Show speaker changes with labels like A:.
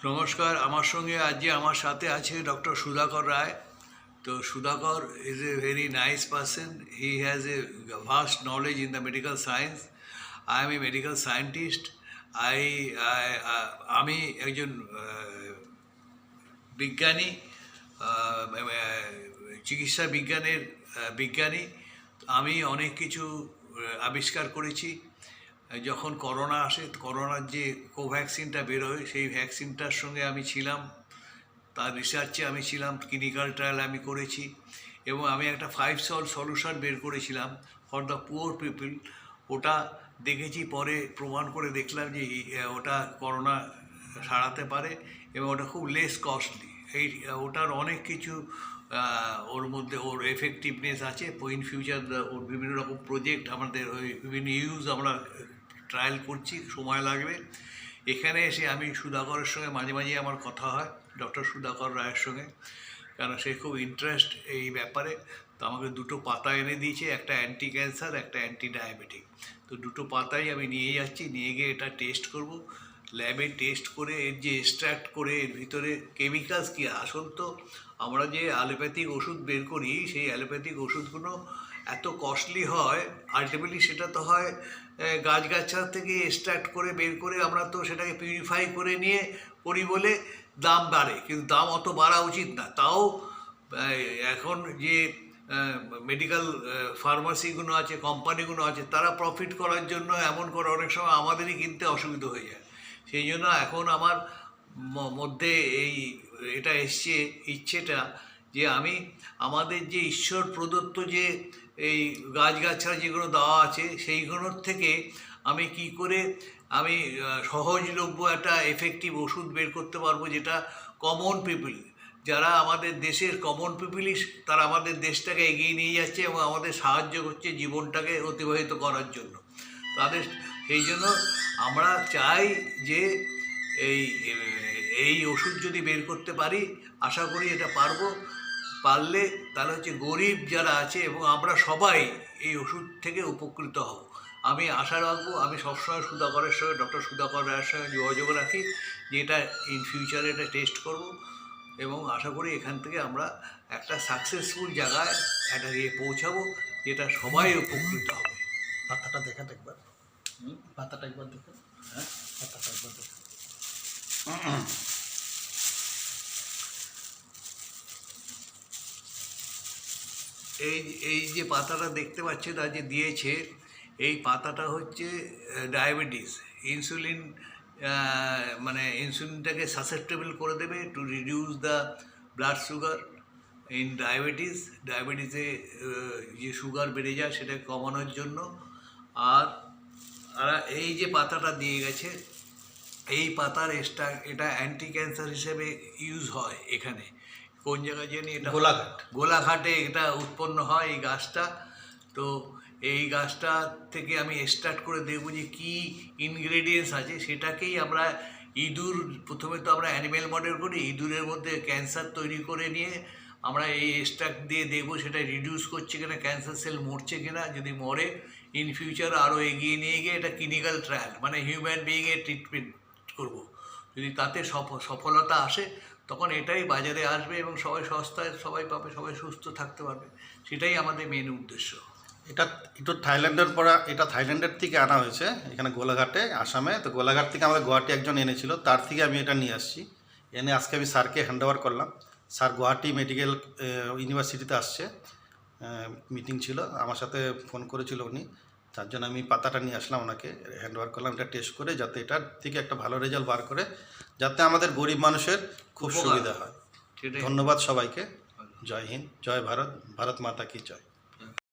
A: নমস্কার। আমার সঙ্গে আজকে আমার সাথে আছে ডক্টর সুধাকর রায়। তো Sudhakar is a very nice person. He has a vast knowledge in the medical science. I M A medical scientist. আমি একজন বিজ্ঞানী, চিকিৎসা বিজ্ঞানের বিজ্ঞানী। আমি অনেক কিছু আবিষ্কার করেছি। যখন করোনা আসে, করোনার যে কোভ্যাক্সিনটা বেরোয়, সেই ভ্যাকসিনটার সঙ্গে আমি ছিলাম, তার রিসার্চে আমি ছিলাম, ক্লিনিক্যাল ট্রায়াল আমি করেছি এবং আমি একটা 5 সল্ভ সলিউশন বের করেছিলাম ফর দ্য পুয়ার পিপল। ওটা দেখেছি, পরে প্রমাণ করে দেখলাম যে ওটা করোনা সারাতে পারে এবং ওটা খুব লেস কস্টলি। ওটার অনেক কিছু ওর মধ্যে ওর এফেক্টিভনেস আছে। ইন ফিউচার ওর বিভিন্ন রকম প্রজেক্ট আমাদের ওই বিভিন্ন আমরা ট্রায়াল করছি, সময় লাগবে। এখানে এসে আমি সুধাকরের সঙ্গে মাঝে মাঝে আমার কথা হয়, ডক্টর সুধাকর রায়ের সঙ্গে, কারণ সে খুব ইন্টারেস্ট এই ব্যাপারে। তো আমাকে দুটো পাতা এনে দিয়েছে, একটা অ্যান্টি ক্যান্সার, একটা অ্যান্টি ডায়াবেটিক। তো দুটো পাতাই আমি নিয়ে যাচ্ছি, নিয়ে গিয়ে এটা টেস্ট করব। ল্যাবে টেস্ট করে এর যে এক্সট্র্যাক্ট করে এর ভিতরে কেমিক্যালস কী। আসল তো আমরা যে অ্যালোপ্যাথিক ওষুধ বের করি, সেই অ্যালোপ্যাথিক ওষুধগুলো এত কস্টলি হয়, আলটিমেটলি সেটা তো হয় গাছগাছড়া থেকে এক্সট্র্যাক্ট করে বের করে আমরা তো সেটাকে পিউরিফাই করে নিয়ে করি বলে দাম বাড়ে, কিন্তু দাম অত বাড়া উচিত না। তাও এখন যে মেডিকেল ফার্মাসিগুলো আছে, কোম্পানিগুলো আছে, তারা প্রফিট করার জন্য এমন করে অনেক সময় আমাদেরই কিনতে অসুবিধা হয়ে যায়। সেই জন্য এখন আমার মধ্যে এটা এসছে ইচ্ছেটা যে আমি আমাদের যে ঈশ্বর প্রদত্ত যে এই গাছগাছড়া যেগুলো দেওয়া আছে, সেইগুলোর থেকে আমি কি করে আমি সহজলভ্য একটা এফেক্টিভ ওষুধ বের করতে পারবো, যেটা কমন পিপল, যারা আমাদের দেশের কমন পিপলই, তারা আমাদের দেশটাকে এগিয়ে নিয়ে যাচ্ছে এবং আমাদের সাহায্য করছে জীবনটাকে অতিবাহিত করার জন্য তাদের। সেই জন্য আমরা চাই যে এই ওষুধ যদি বের করতে পারি, আশা করি এটা পারলে তাহলে হচ্ছে গরিব যারা আছে এবং আমরা সবাই এই ওষুধ থেকে উপকৃত হব। আমি আশা রাখবো, আমি সবসময় সুধাকরের সঙ্গে, ডক্টর সুধাকর রায়ের সঙ্গে যোগাযোগ রাখি যে এটা ইন ফিউচারে এটা টেস্ট করব এবং আশা করি এখান থেকে আমরা একটা সাকসেসফুল জায়গায় এটা গিয়ে পৌঁছাবো, যেটা সবাই উপকৃত হবে।
B: পাতাটা দেখান একবার, পাতাটা একবার দেখুন। হ্যাঁ, পাতাটা একবার দেখুন।
A: এই যে পাতাটা দেখতে পাচ্ছেন আজ দিয়েছে, এই পাতাটা হচ্ছে ডায়াবেটিস, ইনসুলিন, মানে ইনসুলিনটাকে সাসেপ্টেবল করে দেবে to reduce the blood sugar in ডায়াবেটিসে যে সুগার বেড়ে যায় সেটাকে কমানোর জন্য। আর এই যে পাতাটা দিয়ে গেছে, এই পাতার এটা অ্যান্টি ক্যান্সার হিসেবে ইউজ হয়। এখানে কোন জায়গায় জানি, এটা গোলাঘাটে এটা উৎপন্ন হয় এই গাছটা। তো এই গাছটা থেকে আমি এক্সট্রাক্ট করে দেখব যে কী ইনগ্রেডিয়েন্টস আছে। সেটাকেই আমরা প্রথমে তো আমরা অ্যানিম্যাল মডেল করি, ইঁদুরের মধ্যে ক্যান্সার তৈরি করে নিয়ে আমরা এই এক্সট্রাক্ট দিয়ে দেখব সেটা রিডিউস করছে কিনা, ক্যান্সার সেল মরছে কিনা। যদি মরে, ইন ফিউচার আরও এগিয়ে নিয়ে গিয়ে এটা ক্লিনিক্যাল ট্রায়াল, মানে হিউম্যান বিইংয়ের ট্রিটমেন্ট করব। যদি তাতে সফলতা আসে, তখন এটাই বাজারে আসবে এবং সবাই সস্তায় সবাই পাবে, সবাই সুস্থ থাকতে পারবে। সেটাই আমাদের মেন উদ্দেশ্য।
B: এটা একটু থাইল্যান্ডের পরে, এটা থাইল্যান্ডের থেকে আনা হয়েছে এখানে গোলাঘাটে, আসামে। তো গোলাঘাট থেকে আমাদের গুয়াহাটি একজন এনেছিল, তার থেকে আমি এটা নিয়ে আসছি। এনে আজকে আমি স্যারকে হ্যান্ড ওভার করলাম। স্যার গুয়াহাটি মেডিকেল ইউনিভার্সিটিতে আসছে, মিটিং ছিল, আমার সাথে ফোন করেছিল উনি, তার জন্য আমি পাতাটা নিয়ে আসলাম, ওনাকে হ্যান্ড ওভার করলাম এটা টেস্ট করে, যাতে এটার থেকে একটা ভালো রেজাল্ট বার করে, যাতে আমাদের গরিব মানুষের খুব সুবিধা হয়। ধন্যবাদ সবাইকে। জয় হিন্দ, জয় ভারত, ভারত মাতা কি জয়।